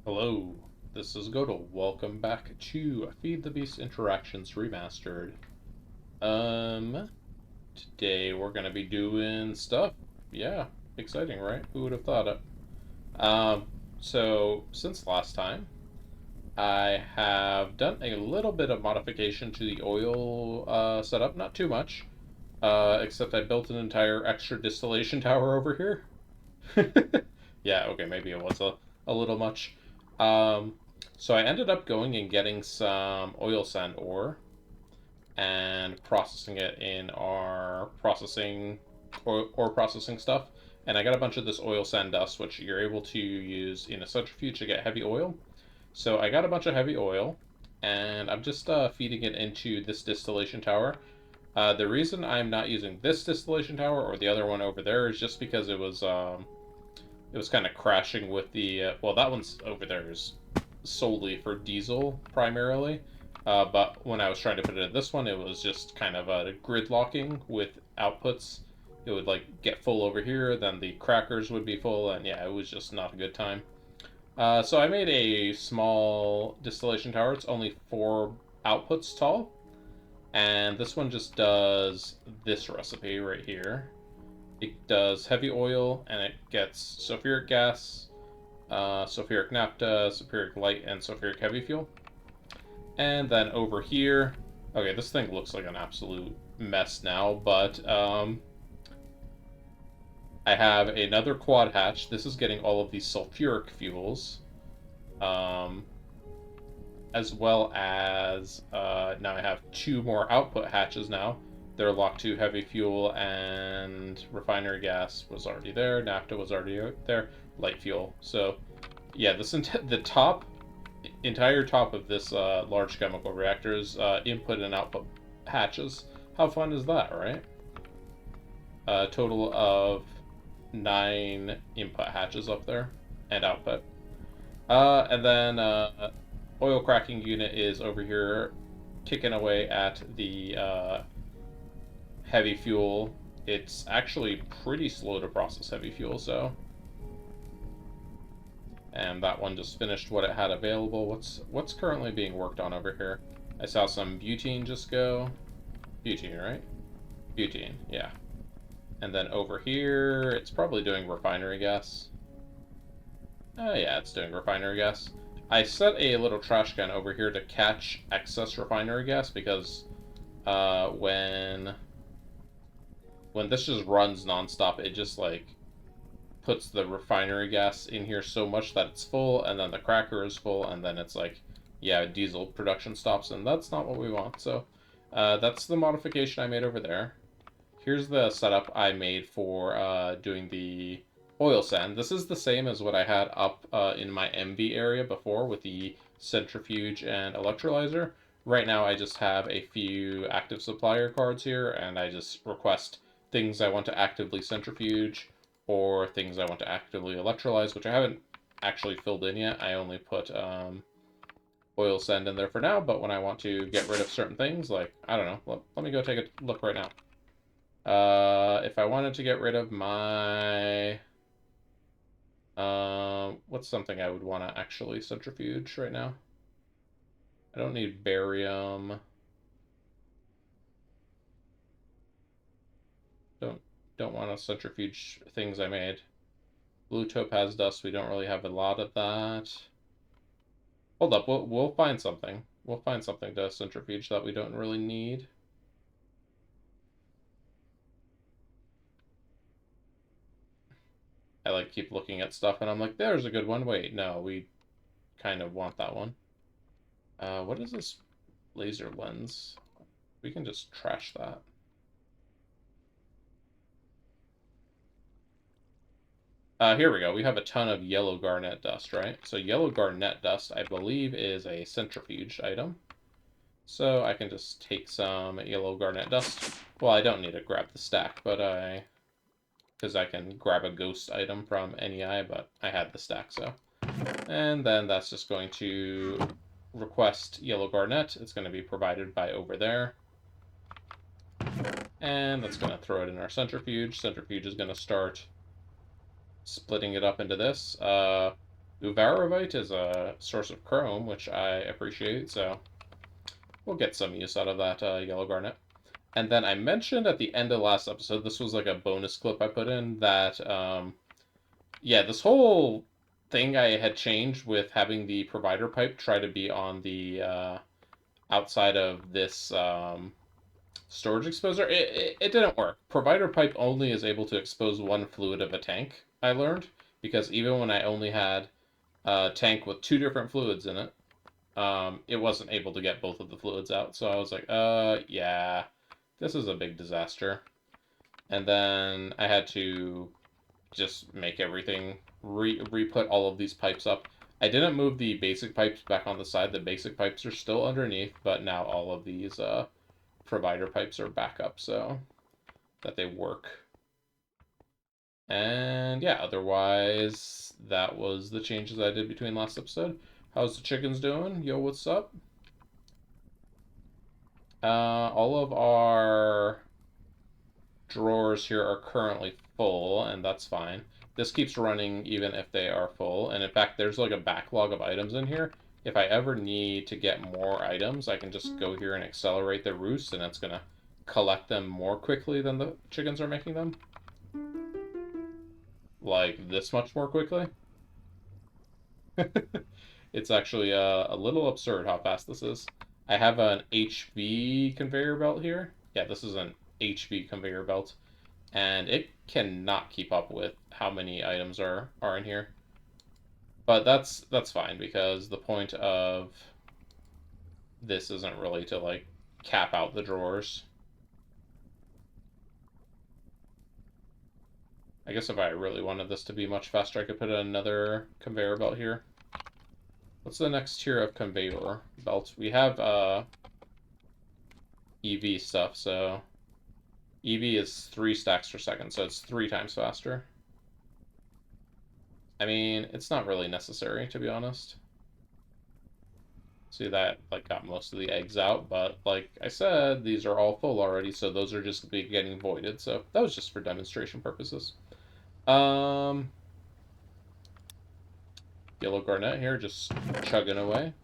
Hello, this is Godel. Welcome back to Feed the Beast Interactions Remastered. Um, Today we're gonna be doing stuff. Yeah, exciting, right? Who would have thought it? Um, so since last time, I have done a little bit of modification to the oil setup. Not too much, except I built an entire extra distillation tower over here. Yeah, okay, maybe it was a little much. Um, so I ended up going and getting some oil sand ore and processing it in our ore processing stuff. And I got a bunch of this oil sand dust, which you're able to use in a centrifuge to get heavy oil. So I got a bunch of heavy oil, and I'm just feeding it into this distillation tower. The reason I'm not using this distillation tower or the other one over there is just because it was kind of crashing with the well, that one's over there is solely for diesel primarily, but when I was trying to put it in this one, it was just kind of gridlocking with outputs. It would like get full over here, then the crackers would be full, and yeah, it was just not a good time. So I made a small distillation tower. It's only 4 outputs tall, and this one just does this recipe right here. It does heavy oil, and it gets sulfuric gas, sulfuric naphtha, sulfuric light, and sulfuric heavy fuel. And then over here, okay, this thing looks like an absolute mess now, but I have another quad hatch. This is getting all of these sulfuric fuels, um, as well as now I have 2 more output hatches now. They're locked to heavy fuel, and refinery gas was already there. Naphtha was already there. Light fuel. So, yeah, the entire top of this large chemical reactor is input and output hatches. How fun is that, right? A total of 9 input hatches up there and output. And then oil cracking unit is over here kicking away at the heavy fuel. It's actually pretty slow to process heavy fuel, so. And that one just finished what it had available. What's currently being worked on over here? I saw some butane just go. Butane, right? Butane, yeah. And then over here, it's probably doing refinery gas. Oh yeah, it's doing refinery gas. I set a little trash can over here to catch excess refinery gas because when this just runs nonstop, it just like puts the refinery gas in here so much that it's full, and then the cracker is full, and then it's like, yeah, diesel production stops, and that's not what we want. So that's the modification I made over there. Here's the setup I made for doing the oil sand. This is the same as what I had up in my MV area before with the centrifuge and electrolyzer. Right now I just have a few active supplier cards here, and I just request things I want to actively centrifuge or things I want to actively electrolyze, which I haven't actually filled in yet. I only put oil sand in there for now, but when I want to get rid of certain things, like, I don't know, let me go take a look right now. If I wanted to get rid of my... what's something I would want to actually centrifuge right now? I don't need barium. Don't want to centrifuge things I made. Blue topaz dust, we don't really have a lot of that. Hold up, we'll find something. We'll find something to centrifuge that we don't really need. I like keep looking at stuff and I'm like, there's a good one. Wait, no, we kind of want that one. What is this laser lens? We can just trash that. Here we go. We have a ton of yellow garnet dust, right? So yellow garnet dust, I believe, is a centrifuge item. So I can just take some yellow garnet dust. Well, I don't need to grab the stack, but because I can grab a ghost item from NEI, but I had the stack, so. And then that's just going to request yellow garnet. It's going to be provided by over there. And that's going to throw it in our centrifuge. Centrifuge is going to start splitting it up into this. Uvarovite is a source of chrome, which I appreciate, so we'll get some use out of that yellow garnet. And then I mentioned at the end of last episode, this was like a bonus clip I put in, that, yeah, this whole thing I had changed with having the provider pipe try to be on the outside of this storage exposer, it didn't work. Provider pipe only is able to expose one fluid of a tank, I learned, because even when I only had a tank with two different fluids in it, it wasn't able to get both of the fluids out. So I was like, yeah, this is a big disaster. And then I had to just make everything, re-put all of these pipes up. I didn't move the basic pipes back on the side. The basic pipes are still underneath, but now all of these provider pipes are back up so that they work. And yeah, otherwise, that was the changes I did between last episode. How's the chickens doing? Yo, what's up? All of our drawers here are currently full, and that's fine. This keeps running even if they are full, and in fact, there's like a backlog of items in here. If I ever need to get more items, I can just go here and accelerate the roost, and it's going to collect them more quickly than the chickens are making them. Like this much more quickly. It's actually a little absurd how fast this is. I have an HV conveyor belt here. Yeah, this is an HV conveyor belt, and it cannot keep up with how many items are in here. But that's fine, because the point of this isn't really to like cap out the drawers. I guess if I really wanted this to be much faster, I could put another conveyor belt here. What's the next tier of conveyor belt? We have EV stuff, so EV is 3 stacks per second, so it's 3 times faster. I mean, it's not really necessary, to be honest. See, that like got most of the eggs out, but like I said, these are all full already, so those are just getting voided. So that was just for demonstration purposes. Yellow garnet here, just chugging away.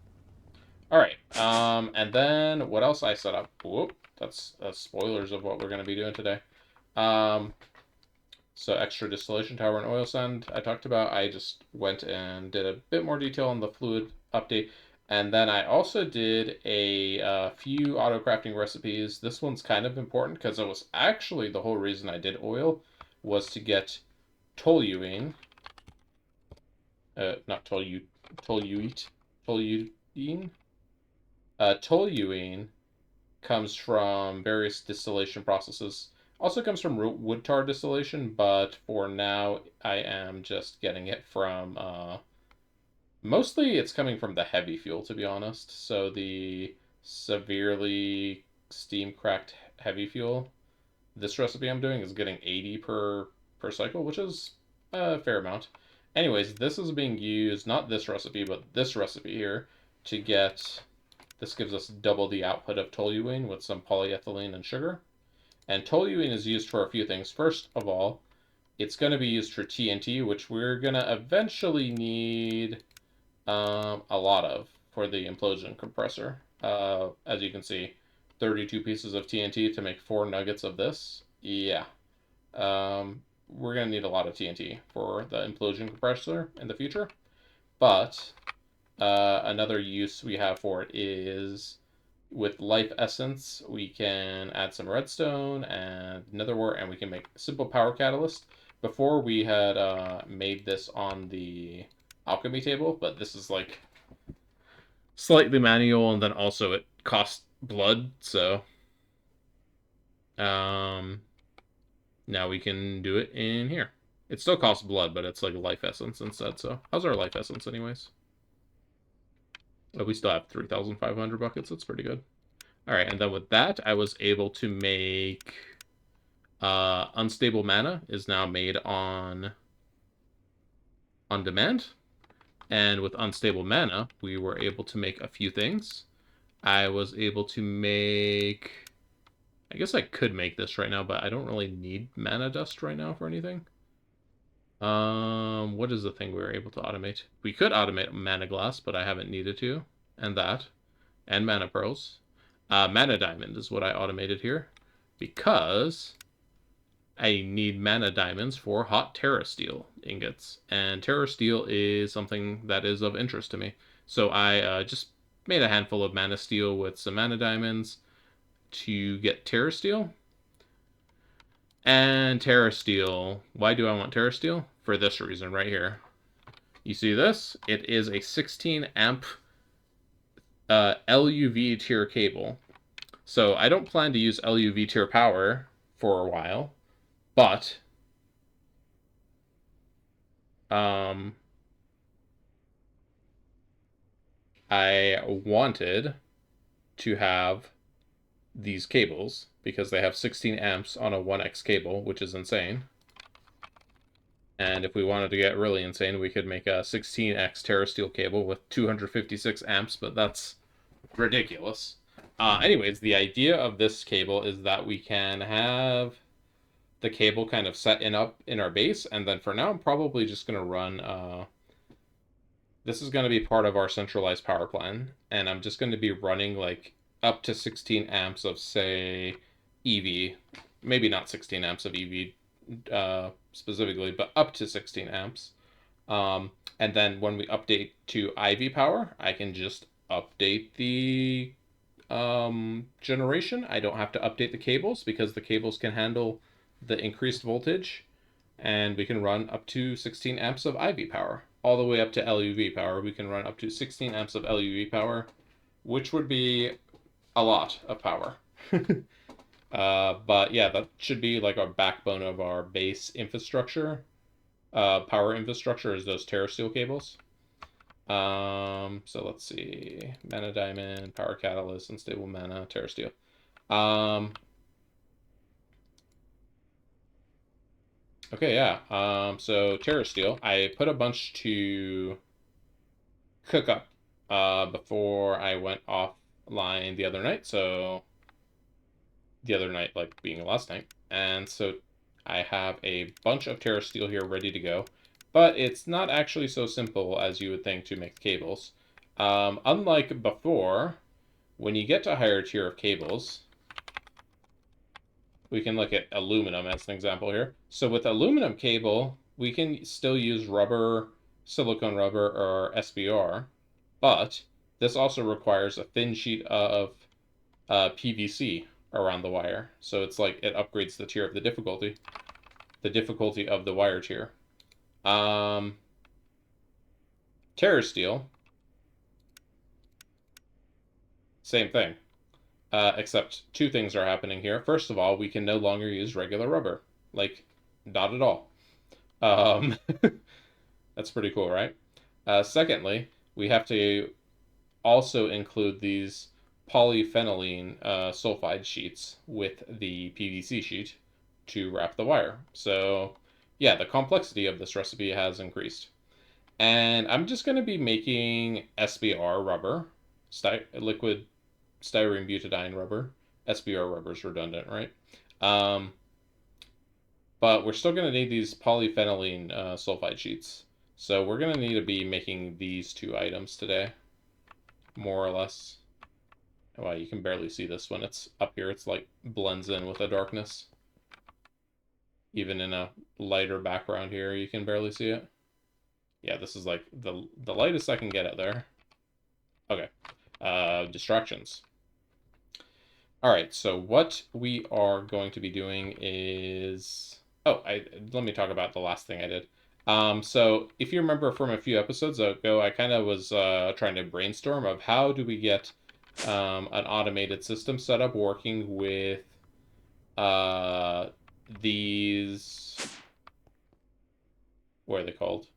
All right, and then what else I set up? Whoop, that's spoilers of what we're gonna be doing today. So extra distillation tower and oil sand I talked about. I just went and did a bit more detail on the fluid update. And then I also did a few auto crafting recipes. This one's kind of important because it was actually the whole reason I did oil was to get toluene. Not toluene. Toluene. Toluene comes from various distillation processes. Also comes from wood tar distillation, but for now I am just getting it from mostly it's coming from the heavy fuel, to be honest. So the severely steam cracked heavy fuel, this recipe I'm doing is getting 80 per cycle, which is a fair amount. Anyways, this is being used, not this recipe, but this recipe here, to get, this gives us double the output of toluene with some polyethylene and sugar. And toluene is used for a few things. First of all, it's going to be used for TNT, which we're going to eventually need a lot of for the implosion compressor. As you can see, 32 pieces of TNT to make 4 nuggets of this. Yeah. We're going to need a lot of TNT for the implosion compressor in the future. But another use we have for it is with life essence, we can add some redstone and netherwort, and we can make simple power catalyst. Before we had made this on the alchemy table, but this is like slightly manual, and then also it costs blood, so now we can do it in here. It still costs blood, but it's like life essence instead. So how's our life essence anyways? Oh, we still have 3,500 buckets. That's pretty good. All right, and then with that, I was able to make unstable mana is now made on demand. And with unstable mana, we were able to make a few things. I was able to make, I guess I could make this right now, but I don't really need mana dust right now for anything. What is the thing we were able to automate? We could automate mana glass, but I haven't needed to. And that. And mana pearls. Mana diamond is what I automated here. Because I need mana diamonds for hot Terra Steel ingots. And Terra Steel is something that is of interest to me. So I just made a handful of mana steel with some mana diamonds to get Terra Steel. And Terra Steel. Why do I want Terra Steel? For this reason right here. You see this? It is a 16 amp LUV tier cable. So I don't plan to use LUV tier power for a while, but I wanted to have these cables because they have 16 amps on a 1x cable, which is insane. And if we wanted to get really insane, we could make a 16x Terra Steel cable with 256 amps, but that's ridiculous. Anyways, the idea of this cable is that we can have the cable kind of set up in our base, and then for now I'm probably just going to run this is going to be part of our centralized power plan, and I'm just going to be running like up to 16 amps of, say, EV. Maybe not 16 amps of EV specifically, but up to 16 amps. And then when we update to IV power, I can just update the generation. I don't have to update the cables because the cables can handle the increased voltage, and we can run up to 16 amps of IV power. All the way up to LUV power, we can run up to 16 amps of LUV power, which would be a lot of power. But yeah, that should be like our backbone of our base infrastructure. Power infrastructure is those Terra Steel cables. So let's see. Mana Diamond, Power Catalyst, Unstable Mana, Terra Steel. Okay, yeah. So Terra Steel, I put a bunch to cook up before I went offline the other night. So the other night, like being last night. And so I have a bunch of Terra Steel here ready to go. But it's not actually so simple as you would think to make cables. Unlike before, when you get to a higher tier of cables, we can look at aluminum as an example here. So with aluminum cable, we can still use rubber, silicone rubber, or SBR, but this also requires a thin sheet of PVC around the wire. So it's like it upgrades the tier of the difficulty of the wire tier. Terra Steel, same thing. Except two things are happening here. First of all, we can no longer use regular rubber. Like, not at all. That's pretty cool, right? Secondly, we have to also include these polyphenylene sulfide sheets with the PVC sheet to wrap the wire. So, yeah, the complexity of this recipe has increased. And I'm just going to be making SBR rubber, liquid styrene butadiene rubber. SBR rubber is redundant, right? But we're still going to need these polyphenylene sulfide sheets. So we're going to need to be making these two items today, more or less. Wow, you can barely see this when it's up here. It's like blends in with the darkness. Even in a lighter background here, you can barely see it. Yeah, this is like the lightest I can get it there. Okay. Distractions. All right, so what we are going to be doing is... Oh, let me talk about the last thing I did. So if you remember from a few episodes ago, I kind of was trying to brainstorm of how do we get an automated system set up working with these... What are they called?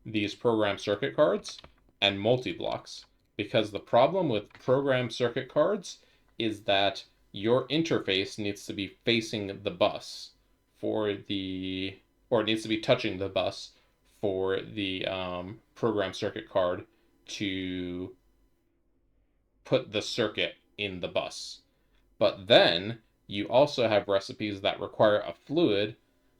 These program circuit cards and multi-blocks, because the problem with program circuit cards is that your interface needs to be facing the bus for the, or it needs to be touching the bus for the program circuit card to put the circuit in the bus. But then you also have recipes that require a fluid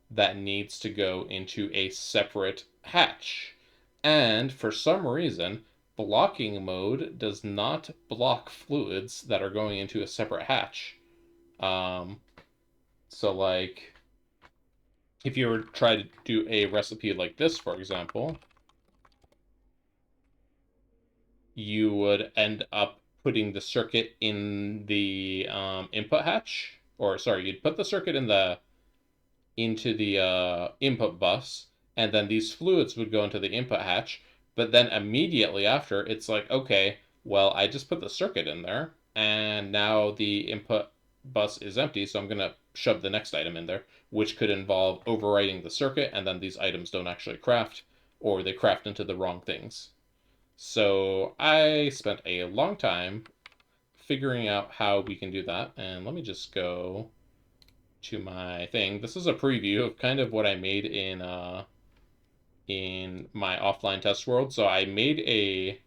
that needs to go into a separate hatch. And for some reason, blocking mode does not block fluids that are going into a separate hatch. So like, if you were to try to do a recipe like this, for example, you would end up putting the circuit in the input hatch, or sorry, you'd put the circuit into the input bus, and then these fluids would go into the input hatch. But then immediately after, it's like, okay, well, I just put the circuit in there, and now the input bus is empty, so I'm going to shove the next item in there, which could involve overwriting the circuit, and then these items don't actually craft, or they craft into the wrong things. So I spent a long time figuring out how we can do that, and let me just go to my thing. This is a preview of kind of what I made in my offline test world. So I made a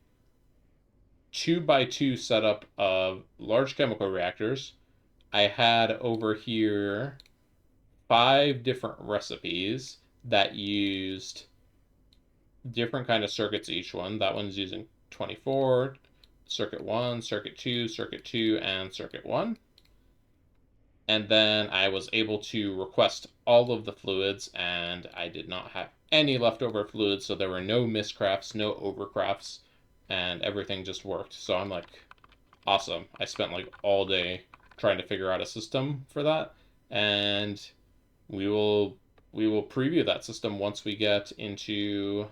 2x2 setup of large chemical reactors. I had over here 5 different recipes that used different kind of circuits each one. That one's using 24, circuit 1, circuit 2, circuit 2, and circuit 1. And then I was able to request all of the fluids, and I did not have any leftover fluids, so there were no miscrafts, no overcrafts, and everything just worked. So I'm like, awesome. I spent like all day trying to figure out a system for that, and we will preview that system once we get into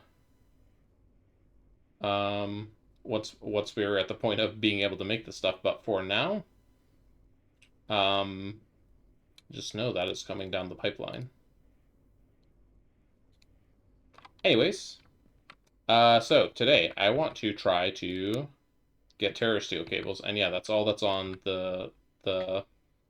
once we're at the point of being able to make the stuff. But for now, just know that it's coming down the pipeline. Anyways, so today I want to try to get TerraSteel cables, and yeah, that's all that's on the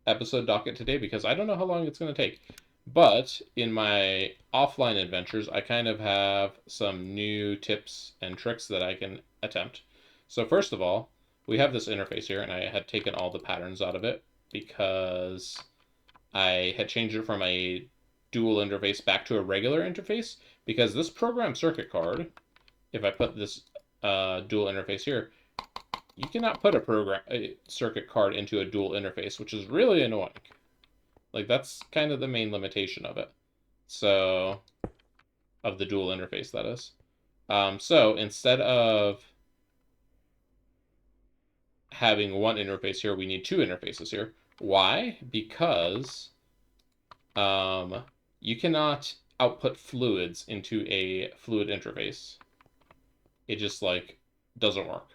episode docket today, because I don't know how long it's going to take. But in my offline adventures, I kind of have some new tips and tricks that I can attempt. So first of all, we have this interface here, and I had taken all the patterns out of it because I had changed it from a dual interface back to a regular interface, because this program circuit card, if I put this dual interface here, you cannot put a circuit card into a dual interface, which is really annoying. Like, that's kind of the main limitation of it. So, of the dual interface, that is. So, instead of having one interface here, we need 2 interfaces here. Why? Because you cannot output fluids into a fluid interface. It just, like, doesn't work.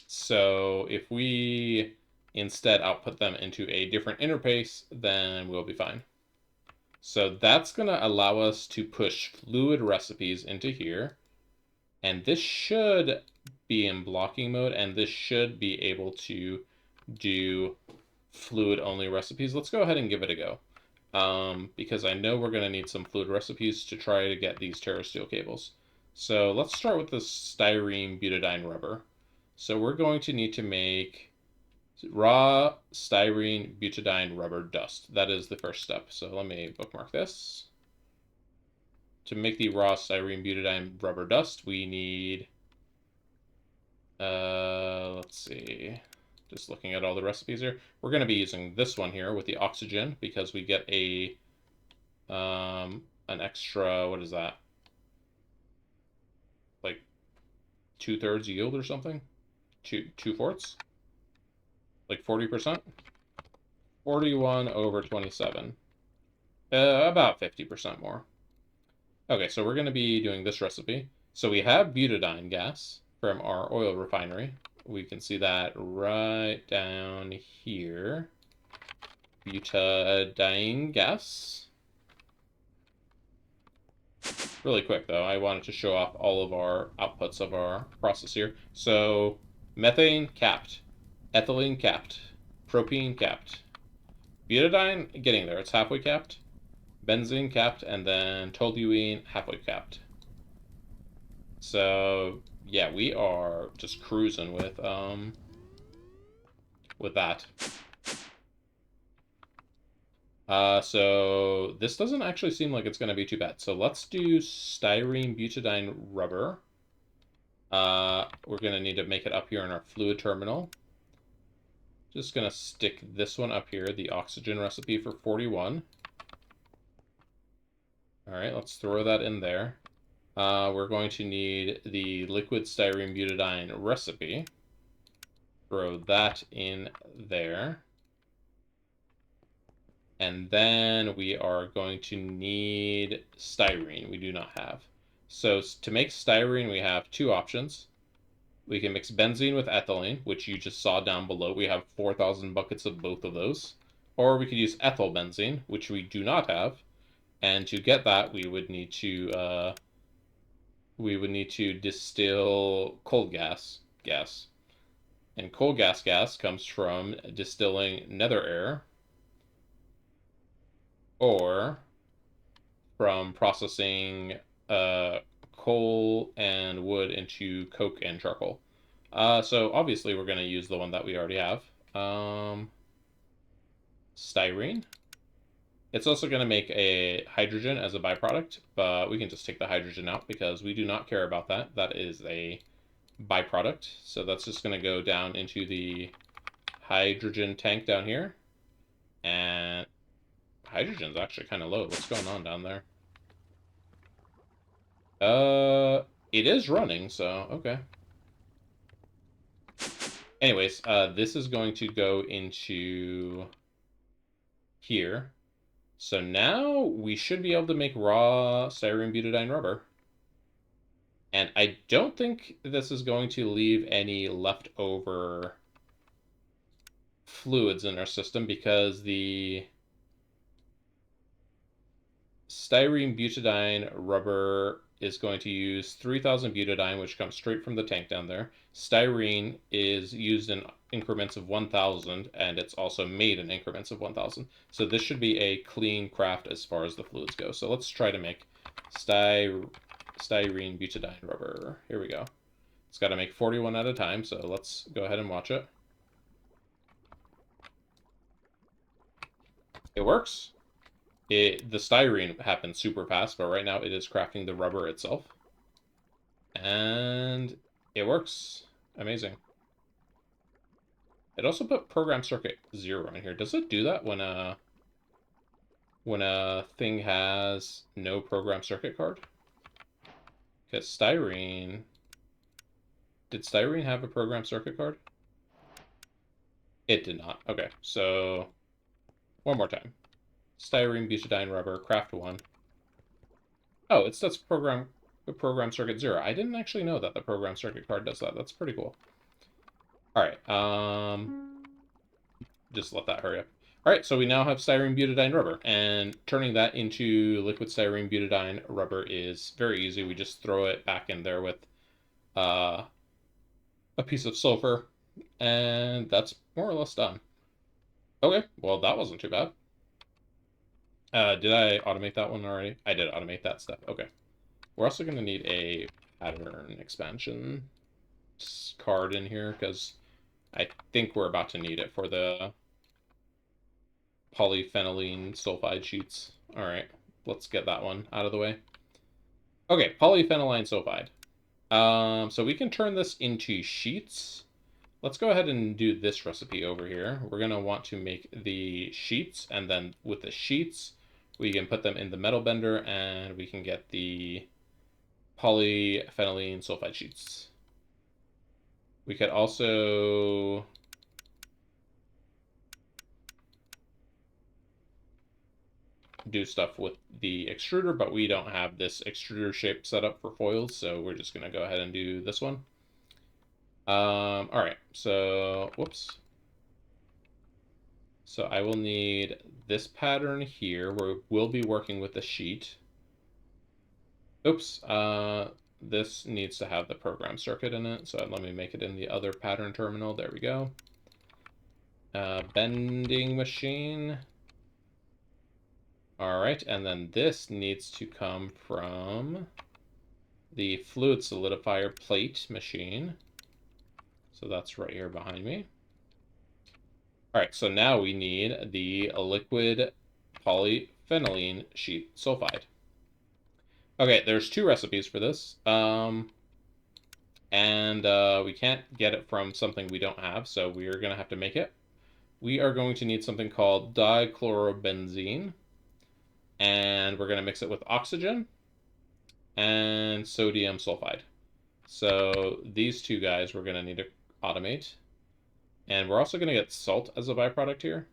So, if we instead output them into a different interface, then we'll be fine. So that's going to allow us to push fluid recipes into here. And this should be in blocking mode, and this should be able to do fluid only recipes. Let's go ahead and give it a go. Because I know we're going to need some fluid recipes to try to get these TerraSteel cables. So let's start with the styrene butadiene rubber. So we're going to need to make raw styrene butadiene rubber dust. That is the first step. So let me bookmark this. To make the raw styrene butadiene rubber dust, we need, let's see, just looking at all the recipes here. We're going to be using this one here with the oxygen, because we get a, an extra, what is that? Like 2/3 yield or something? 2/4? Like 40%? 41 over 27. About 50% more. Okay, so we're going to be doing this recipe. So we have butadiene gas from our oil refinery. We can see that right down here. Butadiene gas. Really quick, though, I wanted to show off all of our outputs of our process here. So methane capped. Ethylene capped. Propene capped. Butadiene, getting there. It's halfway capped. Benzene capped, and then toluene halfway capped. So yeah, we are just cruising with that. So this doesn't actually seem like it's going to be too bad. So let's do styrene butadiene rubber. We're going to need to make it up here in our fluid terminal. Just going to stick this one up here, the oxygen recipe for 41. All right, let's throw that in there. We're going to need the liquid styrene butadiene recipe. Throw that in there. And then we are going to need styrene. We do not have. So to make styrene, we have two options. We can mix benzene with ethylene, which you just saw down below. We have 4,000 buckets of both of those. Or we could use ethyl benzene, which we do not have. And to get that, we would need to distill coal gas. And coal gas comes from distilling nether air or from processing coal and wood into coke and charcoal. So obviously we're going to use the one that we already have. Styrene. It's also going to make a hydrogen as a byproduct, but we can just take the hydrogen out because we do not care about that. That is a byproduct. So that's just going to go down into the hydrogen tank down here. And hydrogen's actually kind of low. What's going on down there? It is running, so okay. Anyways, this is going to go into here. So now we should be able to make raw styrene butadiene rubber. And I don't think this is going to leave any leftover fluids in our system because the styrene butadiene rubber is going to use 3,000 butadiene, which comes straight from the tank down there. Styrene is used in increments of 1,000, and it's also made in increments of 1,000. So this should be a clean craft as far as the fluids go. So let's try to make styrene butadiene rubber. Here we go. It's got to make 41 at a time, so let's go ahead and watch it. It works. The styrene happens super fast, but right now it is crafting the rubber itself. And it works. Amazing. It also put program circuit 0 in here. Does it do that when a thing has no program circuit card? Because styrene... Did styrene have a program circuit card? It did not. Okay, so one more time. Styrene butadiene rubber, craft 1. Oh, it says program circuit 0. I didn't actually know that the program circuit card does that. That's pretty cool. All right, just let that hurry up. All right, so we now have styrene butadiene rubber, and turning that into liquid styrene butadiene rubber is very easy. We just throw it back in there with a piece of sulfur, and that's more or less done. Okay, well, that wasn't too bad. Did I automate that one already? I did automate that step. Okay. We're also going to need a pattern expansion card in here because I think we're about to need it for the polyphenylene sulfide sheets. All right, let's get that one out of the way. Okay, polyphenylene sulfide. So we can turn this into sheets. Let's go ahead and do this recipe over here. We're going to want to make the sheets, and then with the sheets, we can put them in the metal bender, and we can get the polyphenylene sulfide sheets. We could also do stuff with the extruder, but we don't have this extruder shape set up for foils, so we're just going to go ahead and do this one. All right, so whoops. So I will need this pattern here where we'll be working with the sheet. Oops, this needs to have the program circuit in it, so let me make it in the other pattern terminal. There we go. Bending machine. All right, and then this needs to come from the fluid solidifier plate machine. So that's right here behind me. All right, so now we need the liquid polyphenylene sheet sulfide. Okay, there's 2 recipes for this. And we can't get it from something we don't have, so we're going to have to make it. We are going to need something called dichlorobenzene, and we're going to mix it with oxygen and sodium sulfide. So these 2 guys we're going to need to automate. And we're also going to get salt as a byproduct here.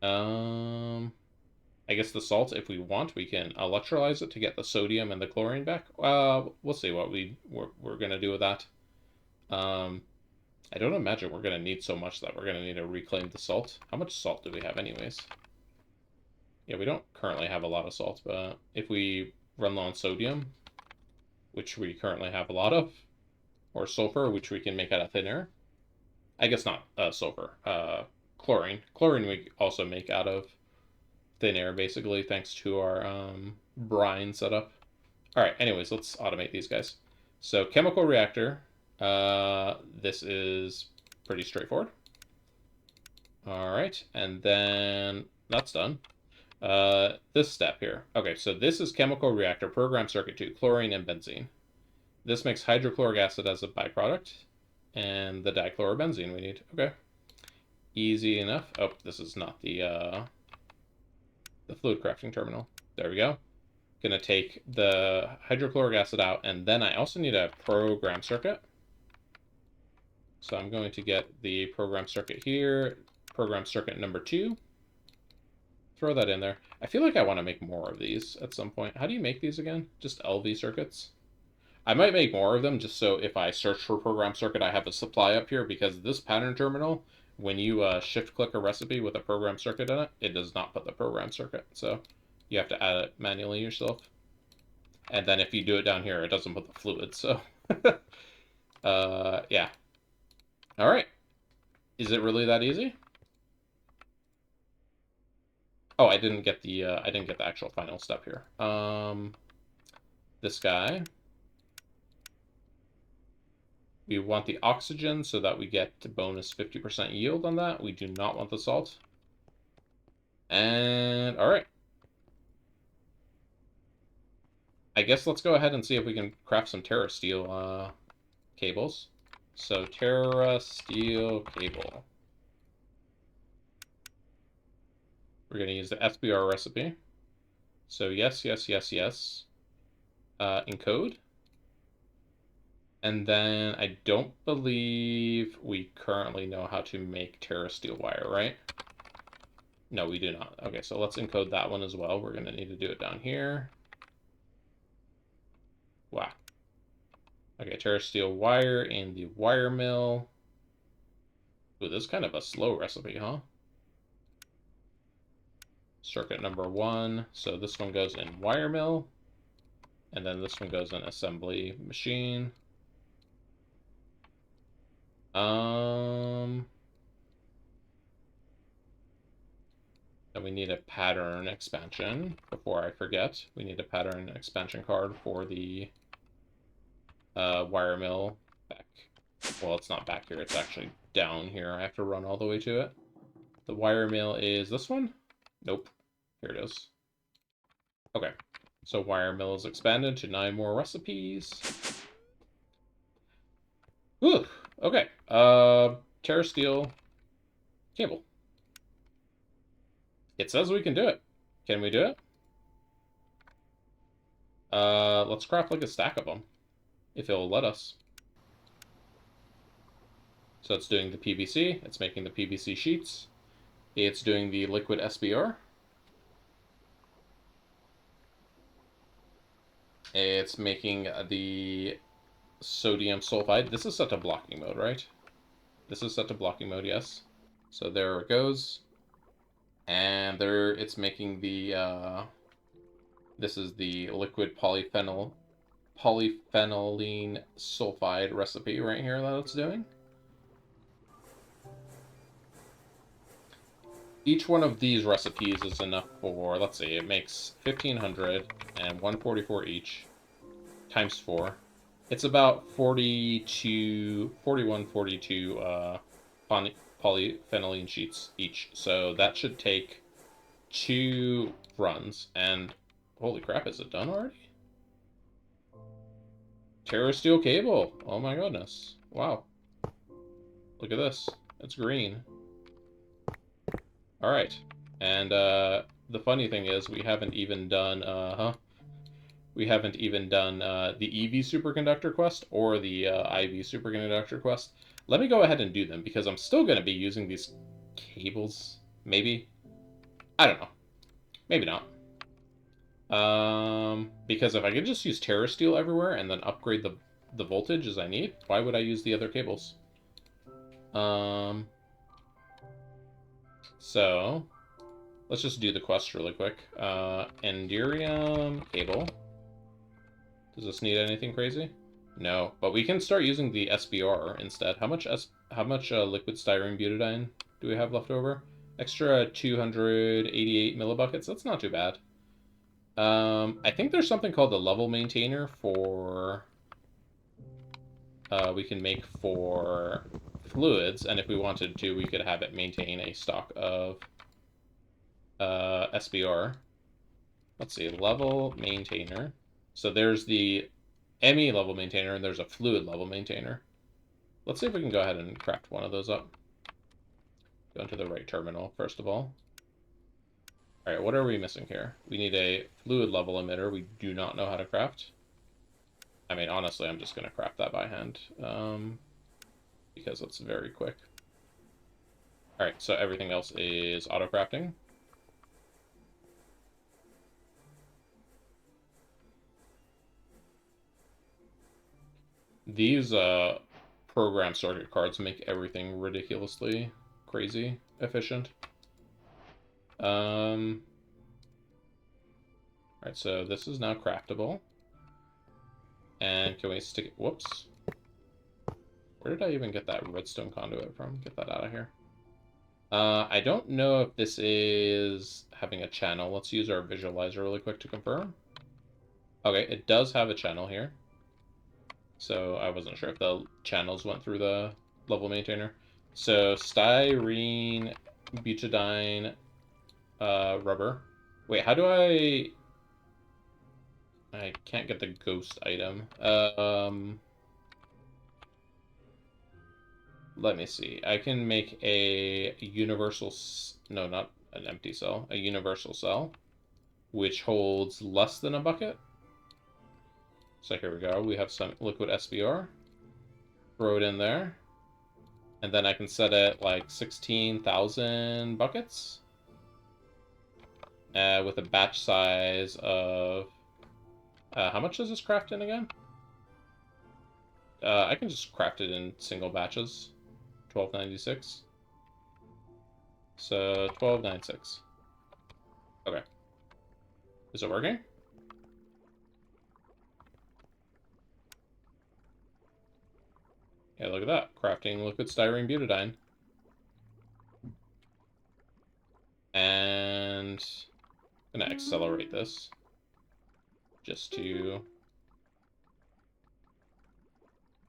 I guess the salt, if we want, we can electrolyze it to get the sodium and the chlorine back. We'll see what we're going to do with that. I don't imagine we're going to need so much that we're going to need to reclaim the salt. How much salt do we have anyways? Yeah, we don't currently have a lot of salt, but if we run low on sodium, which we currently have a lot of, or sulfur, which we can make out of thin air. I guess not sulfur. Chlorine. Chlorine we also make out of thin air, basically, thanks to our brine setup. Alright, anyways, let's automate these guys. So, chemical reactor. This is pretty straightforward. Alright, and then that's done. This step here. Okay, so this is chemical reactor, program circuit 2, chlorine and benzene. This makes hydrochloric acid as a byproduct, and the dichlorobenzene we need. Okay. Easy enough. Oh, this is not the fluid crafting terminal. There we go. Gonna take the hydrochloric acid out, and then I also need a program circuit. So I'm going to get the program circuit here, program circuit number 2. Throw that in there. I feel like I want to make more of these at some point. How do you make these again? Just LV circuits? I might make more of them just so if I search for program circuit, I have a supply up here, because this pattern terminal, when you shift-click a recipe with a program circuit in it, it does not put the program circuit. So you have to add it manually yourself. And then if you do it down here, it doesn't put the fluid, so... yeah. Alright. Is it really that easy? Oh, I didn't get the actual final step here. This guy. We want the oxygen so that we get to bonus 50% yield on that. We do not want the salt. And, alright. I guess let's go ahead and see if we can craft some TerraSteel cables. So, TerraSteel cable. We're going to use the SBR recipe. So, yes, yes, yes, yes. Encode. And then I don't believe we currently know how to make TerraSteel wire, right? No, we do not. Okay, so let's encode that one as well. We're going to need to do it down here. Wow. Okay, TerraSteel wire in the wire mill. Ooh, this is kind of a slow recipe, huh? Circuit number 1. So this one goes in wire mill. And then this one goes in assembly machine. And we need a pattern expansion. Before I forget, we need a pattern expansion card for the wire mill back. Well, it's not back here, it's actually down here. I have to run all the way to it. The wire mill is this one? Nope. Here it is. Okay. So wire mill is expanded to 9 more recipes. Ooh, okay. TerraSteel cable. It says we can do it. Can we do it? Let's craft like a stack of them, if it'll let us. So it's doing the PVC, it's making the PVC sheets, it's doing the liquid SBR, it's making the sodium sulfide. This is set to blocking mode, right? This is set to blocking mode, yes. So there it goes. And there it's making the, this is the liquid polyphenylene sulfide recipe right here that it's doing. Each one of these recipes is enough for, let's see, it makes 1,500 and 144 each, times 4. It's about 41, 42 polyphenylene sheets each. So that should take 2 runs, and holy crap, is it done already? Terrasteel cable. Oh my goodness. Wow. Look at this. It's green. Alright. And the funny thing is we haven't even done the EV superconductor quest or the IV superconductor quest. Let me go ahead and do them because I'm still going to be using these cables. Maybe. I don't know. Maybe not. Because if I could just use Terrasteel everywhere and then upgrade the voltage as I need, why would I use the other cables? So let's just do the quest really quick. Enderium cable. Does this need anything crazy? No, but we can start using the SBR instead. How much liquid styrene butadiene do we have left over? Extra 288 millibuckets. That's not too bad. I think there's something called the level maintainer for we can make for fluids, and if we wanted to, we could have it maintain a stock of SBR. Let's see, level maintainer. So there's the ME level maintainer, and there's a fluid level maintainer. Let's see if we can go ahead and craft one of those up. Go into the right terminal, first of all. Alright, what are we missing here? We need a fluid level emitter we do not know how to craft. I mean, honestly, I'm just going to craft that by hand. Because it's very quick. Alright, so everything else is auto-crafting. These program circuit cards make everything ridiculously crazy efficient. Alright, so this is now craftable. And can we stick it? Whoops. Where did I even get that redstone conduit from? Get that out of here. I don't know if this is having a channel. Let's use our visualizer really quick to confirm. Okay, it does have a channel here. So I wasn't sure if the channels went through the level maintainer. So styrene, butadiene, rubber. Wait, how do I can't get the ghost item. Let me see. I can make a universal... No, not an empty cell. A universal cell, which holds less than a bucket. So here we go. We have some liquid SBR. Throw it in there. And then I can set it like 16,000 buckets. With a batch size of... how much does this craft in again? I can just craft it in single batches. 1296. So 1296. Okay. Is it working? Yeah, look at that. Crafting liquid styrene butadiene. And I'm gonna accelerate this just to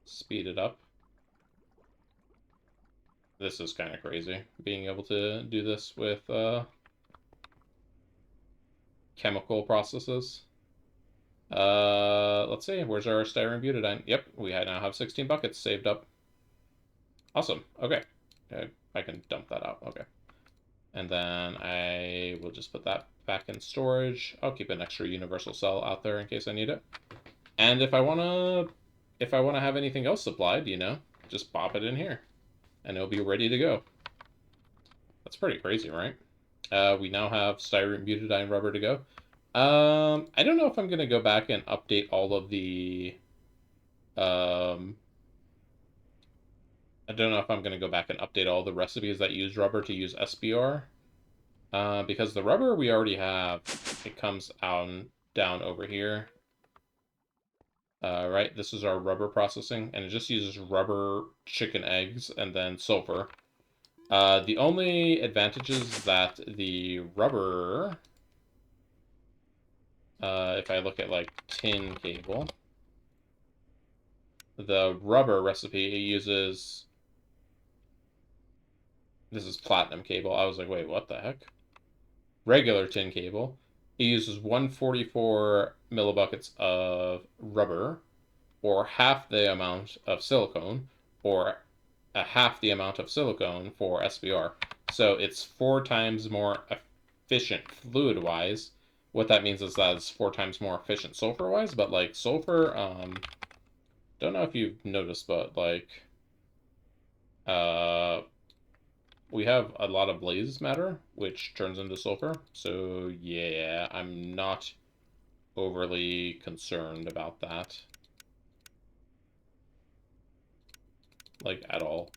speed it up. This is kind of crazy, being able to do this with chemical processes. Let's see, where's our styrene butadiene? Yep, we now have 16 buckets saved up. Awesome, okay. I can dump that out, okay. And then I will just put that back in storage. I'll keep an extra universal cell out there in case I need it. And if I wanna have anything else supplied, you know, just pop it in here. And it'll be ready to go. That's pretty crazy, right? We now have styrene butadiene rubber to go. I don't know if I'm going to go back and update all of the... I don't know if I'm going to go back and update all the recipes that use rubber to use SBR. Because the rubber we already have, it comes down over here. Right, this is our rubber processing, and it just uses rubber, chicken eggs, and then sulfur. The only advantage is that the rubber, if I look at like tin cable, the rubber recipe, it uses, this is platinum cable. I was like, wait, what the heck? regular tin cable, it uses 144 millibuckets of rubber, or half the amount of silicone, or a half the amount of silicone for SBR. So it's 4 times more efficient fluid wise. What that means is that it's 4 times more efficient sulfur wise, but like sulfur, don't know if you've noticed, but like, uh, we have a lot of blaze matter, which turns into sulfur. So yeah, I'm not overly concerned about that. Like, at all.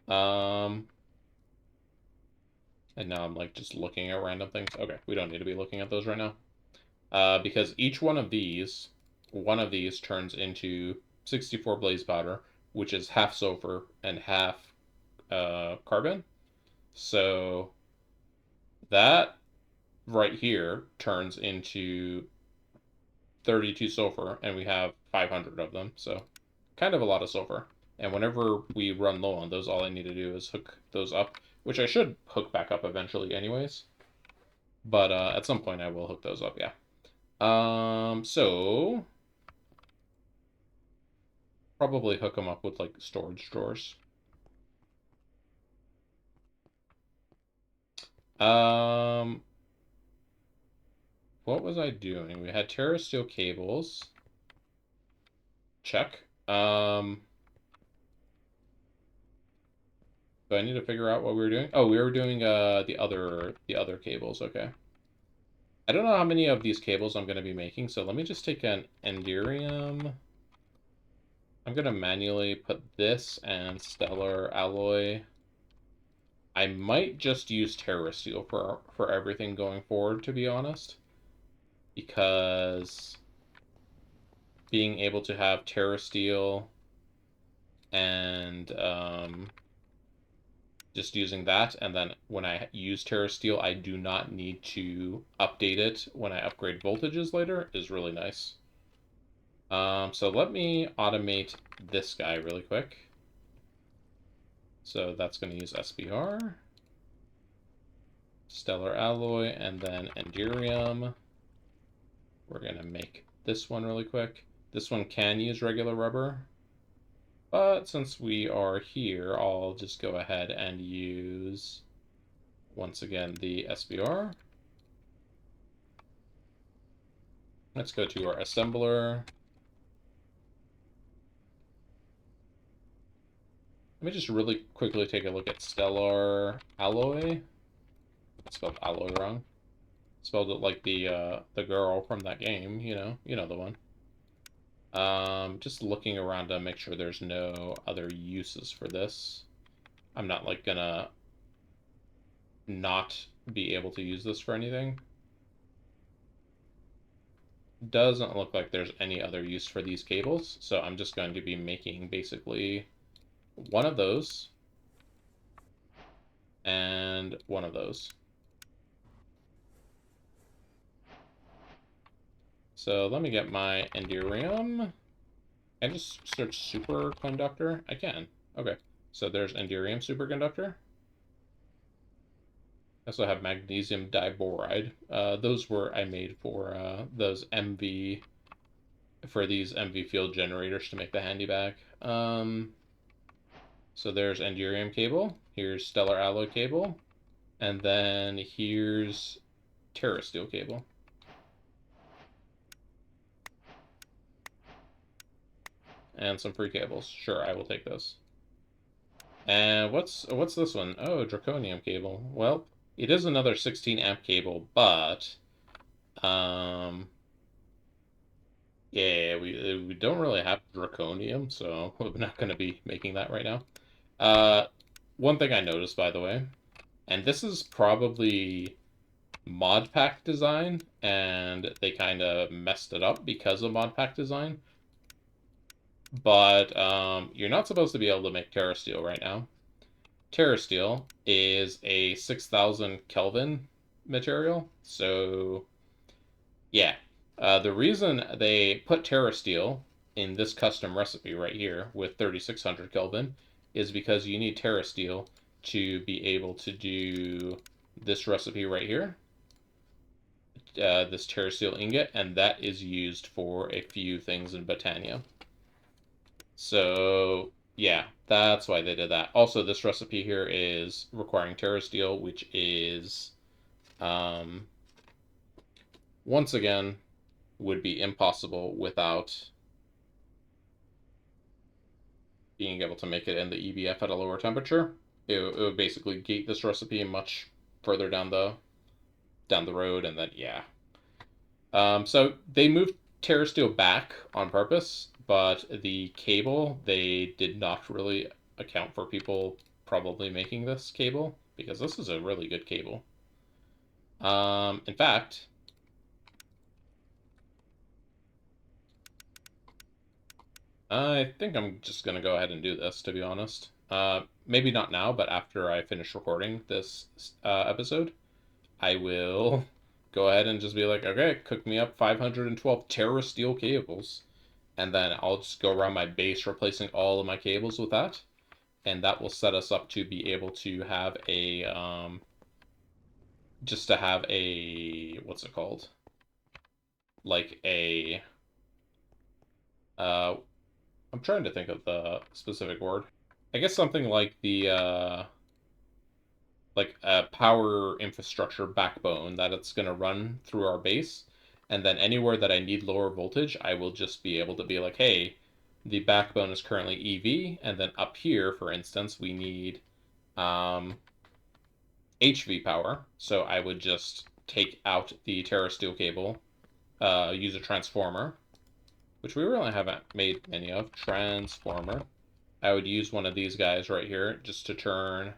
And now I'm like just looking at random things. Okay, we don't need to be looking at those right now. Because each one of these turns into 64 blaze powder, which is half sulfur and half carbon. So that right here turns into 32 sulfur, and we have 500 of them. So kind of a lot of sulfur. And whenever we run low on those, all I need to do is hook those up, which I should hook back up eventually anyways. But at some point I will hook those up, yeah. So probably hook them up with like storage drawers. Um, what was I doing? We had terrasteel cables. Check. Do I need to figure out what we were doing? Oh, we were doing the other cables. Okay. I don't know how many of these cables I'm going to be making, so let me just take an Enderium. I'm going to manually put this and stellar alloy. I might just use terrasteel for everything going forward, to be honest, because being able to have terrasteel and just using that, and then when I use terrasteel, I do not need to update it when I upgrade voltages later, is really nice. So let me automate this guy really quick. So that's going to use SBR, stellar alloy, and then Enderium. We're going to make this one really quick. This one can use regular rubber, but since we are here, I'll just go ahead and use, once again, the SBR. Let's go to our assembler. Let me just really quickly take a look at stellar alloy. I spelled alloy wrong. Spelled it like the girl from that game, you know the one. Just looking around to make sure there's no other uses for this. I'm not like gonna not be able to use this for anything. Doesn't look like there's any other use for these cables, so I'm just going to be making basically one of those and one of those. So let me get my Enderium. I just search superconductor. I can. Okay. So there's Enderium superconductor. I also have magnesium diboride. Those were I made for those MV, for these MV field generators to make the handy bag. So there's Enderium cable. Here's stellar alloy cable. And then here's terrasteel cable. And some free cables. Sure, I will take those. And what's this one? Oh, draconium cable. Well, it is another 16 amp cable, but yeah, we don't really have draconium, so we're not going to be making that right now. One thing I noticed, by the way, and this is probably Modpack design, and they kind of messed it up because of Modpack design. But you're not supposed to be able to make terrasteel right now. Terrasteel is a 6,000 Kelvin material, so yeah. The reason they put terrasteel in this custom recipe right here with 3600 Kelvin is because you need terrasteel to be able to do this recipe right here, this terrasteel ingot, and that is used for a few things in Botania. So yeah, that's why they did that. Also, this recipe here is requiring terrasteel, which is, once again, would be impossible without being able to make it in the EBF at a lower temperature. It would basically gate this recipe much further down the road, and then yeah. So they moved terrasteel back on purpose, but the cable, they did not really account for people probably making this cable, because this is a really good cable. In fact, I think I'm just going to go ahead and do this, to be honest. Maybe not now, but after I finish recording this episode, I will go ahead and just be like, okay, cook me up 512 terrasteel cables, and then I'll just go around my base replacing all of my cables with that, and that will set us up to be able to have a, just to have a, what's it called? Like a, uh, I'm trying to think of the specific word. I guess something like a power infrastructure backbone that it's going to run through our base. And then anywhere that I need lower voltage, I will just be able to be like, hey, the backbone is currently EV. And then up here, for instance, we need HV power. So I would just take out the terrasteel cable, use a transformer, which we really haven't made many of. Transformer. I would use one of these guys right here just to turn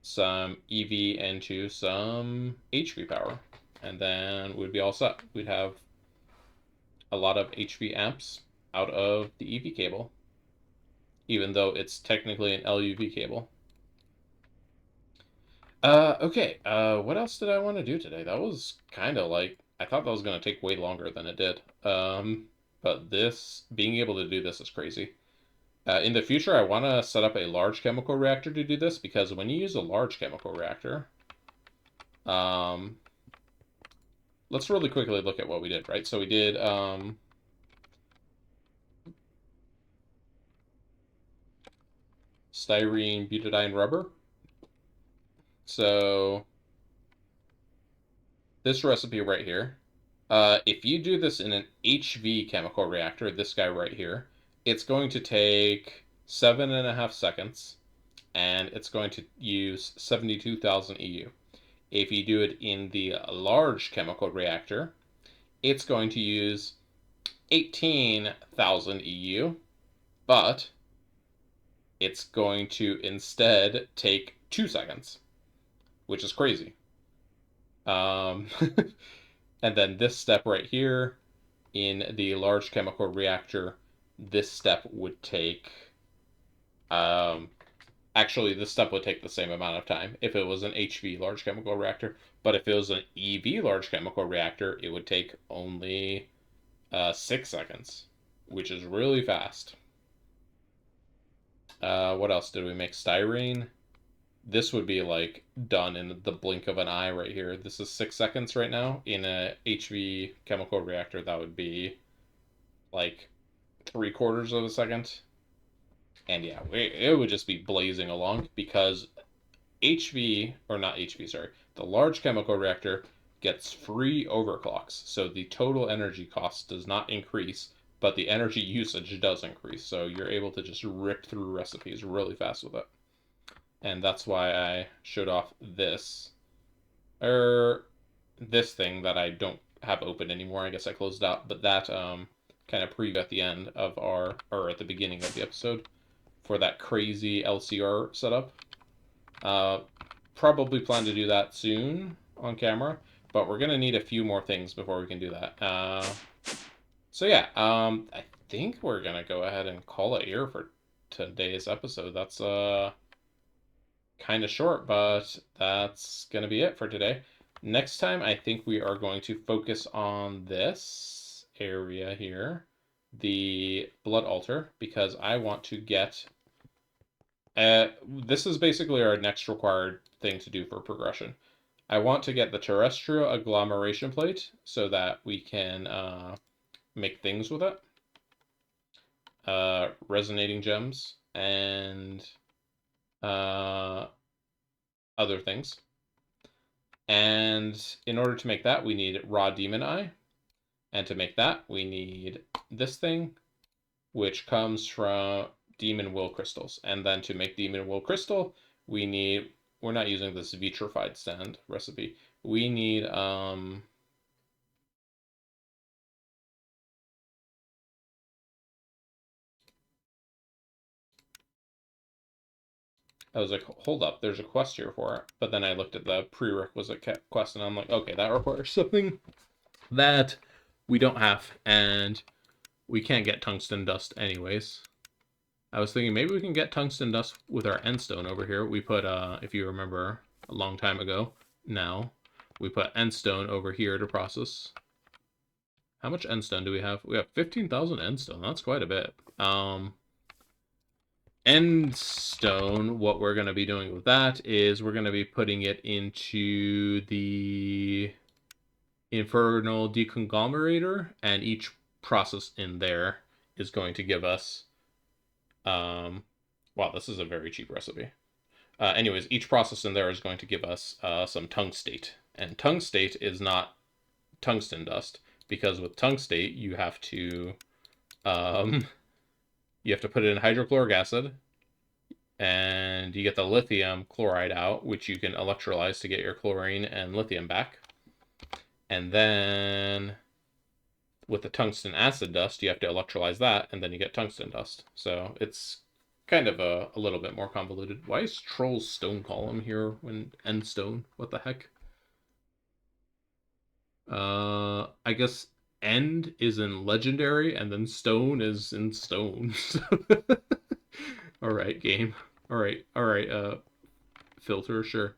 some EV into some HV power, and then we'd be all set. We'd have a lot of HV amps out of the EV cable, even though it's technically an LUV cable. Okay, what else did I want to do today? That was kind of like, I thought that was going to take way longer than it did. But this, being able to do this is crazy. In the future, I want to set up a large chemical reactor to do this, because when you use a large chemical reactor, let's really quickly look at what we did, right? So we did styrene, butadiene, rubber. So this recipe right here, if you do this in an HV chemical reactor, this guy right here, it's going to take 7.5 seconds, and it's going to use 72,000 EU. If you do it in the large chemical reactor, it's going to use 18,000 EU, but it's going to instead take 2 seconds, which is crazy. And then this step right here, in the large chemical reactor, this step would take, actually, this step would take the same amount of time if it was an HV large chemical reactor. But if it was an EV large chemical reactor, it would take only 6 seconds, which is really fast. What else did we make? Styrene. This would be like done in the blink of an eye right here. This is 6 seconds right now. In a HV chemical reactor, that would be like 3/4 of a second. And yeah, it would just be blazing along, because HV, or not HV, sorry, the large chemical reactor gets free overclocks. So the total energy cost does not increase, but the energy usage does increase. So you're able to just rip through recipes really fast with it. And that's why I showed off this, or this thing that I don't have open anymore. I guess I closed out, but that kind of preview at the end of our, or at the beginning of the episode, for that crazy LCR setup. Probably plan to do that soon on camera, but we're gonna need a few more things before we can do that. So yeah, I think we're gonna go ahead and call it here for today's episode. That's kind of short, but that's going to be it for today. Next time, I think we are going to focus on this area here, the blood altar, because I want to get... this is basically our next required thing to do for progression. I want to get the terrestrial agglomeration plate so that we can make things with it. Resonating gems and other things. And in order to make that, we need raw demon eye. And to make that, we need this thing, which comes from demon will crystals. And then to make demon will crystal, we're not using this vitrified sand recipe. We need I was like, hold up, there's a quest here for it. But then I looked at the prerequisite quest and I'm like, okay, that requires something that we don't have. And we can't get tungsten dust anyways. I was thinking maybe we can get tungsten dust with our endstone over here. We put, if you remember, a long time ago now, we put endstone over here to process. How much endstone do we have? We have 15,000 endstone. That's quite a bit. Endstone, what we're going to be doing with that is we're going to be putting it into the infernal deconglomerator, and each process in there is going to give us wow, this is a very cheap recipe. Anyways, each process in there is going to give us some tungstate, and tungstate is not tungsten dust, because with tungstate you have to put it in hydrochloric acid, and you get the lithium chloride out, which you can electrolyze to get your chlorine and lithium back. And then with the tungsten acid dust, you have to electrolyze that, and then you get tungsten dust. So it's kind of a little bit more convoluted. Why is Troll's stone column here when end stone? What the heck? I guess end is in legendary, and then stone is in stone. All right, game. All right. Filter, sure.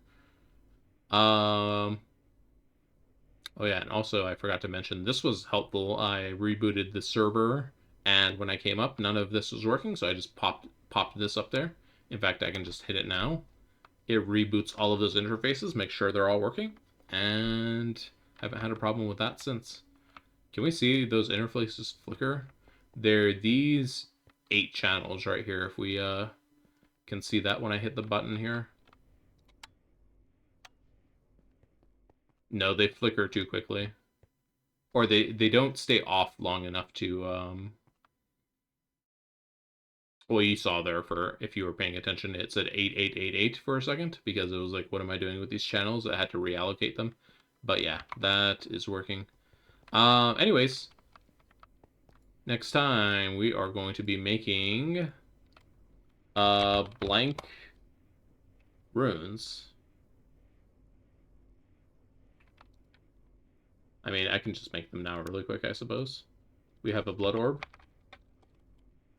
Oh yeah, and also I forgot to mention this was helpful. I rebooted the server, and when I came up, none of this was working, so I just popped this up there. In fact, I can just hit it now. It reboots all of those interfaces, make sure they're all working, and haven't had a problem with that since. Can we see those interfaces flicker? They're these 8 channels right here. If we can see that when I hit the button here. No, they flicker too quickly. Or they don't stay off long enough to well, you saw there, for if you were paying attention, it said 8888 for a second because it was like, what am I doing with these channels? I had to reallocate them. But yeah, that is working. Anyways, next time we are going to be making blank runes. I mean, I can just make them now really quick, I suppose. We have a blood orb.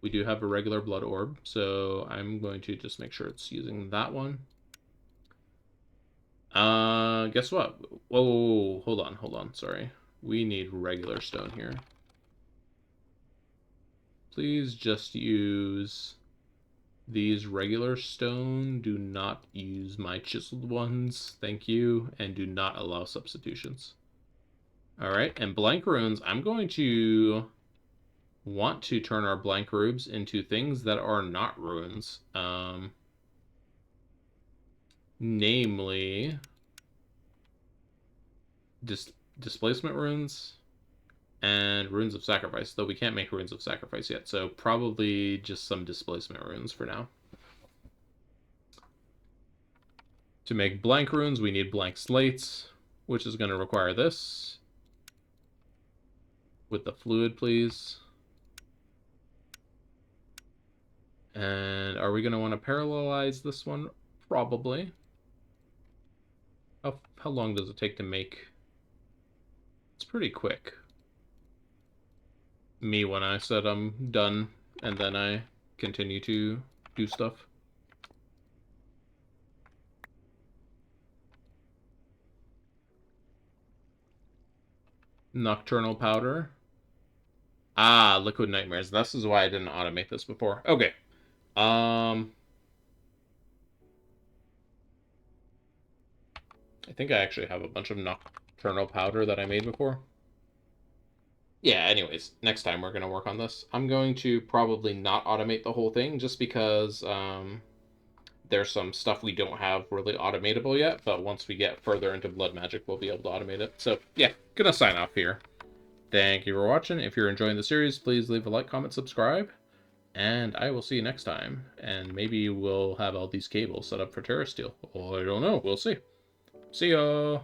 We do have a regular blood orb, so I'm going to just make sure it's using that one. Guess what? Whoa, hold on, sorry. We need regular stone here. Please just use these regular stone. Do not use my chiseled ones. Thank you. And do not allow substitutions. Alright, and blank runes, I'm going to want to turn our blank runes into things that are not runes. Namely, displacement runes and runes of sacrifice, though we can't make runes of sacrifice yet, so probably just some displacement runes for now. To make blank runes, we need blank slates, which is going to require this. With the fluid, please. And are we going to want to parallelize this one? Probably. How long does it take to make? It's pretty quick. Me when I said I'm done, and then I continue to do stuff. Nocturnal powder. Ah, liquid nightmares. This is why I didn't automate this before. Okay. I think I actually have a bunch of nocturnal powder that I made before. Yeah, anyways, next time we're going to work on this. I'm going to probably not automate the whole thing just because there's some stuff we don't have really automatable yet, but once we get further into blood magic, we'll be able to automate it. So yeah, gonna sign off here. Thank you for watching. If you're enjoying the series, please leave a like, comment, subscribe, and I will see you next time. And maybe we'll have all these cables set up for TerraSteel. Well, I don't know. We'll see. See ya!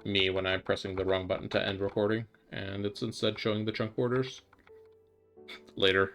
Me when I'm pressing the wrong button to end recording, and it's instead showing the chunk borders. Later.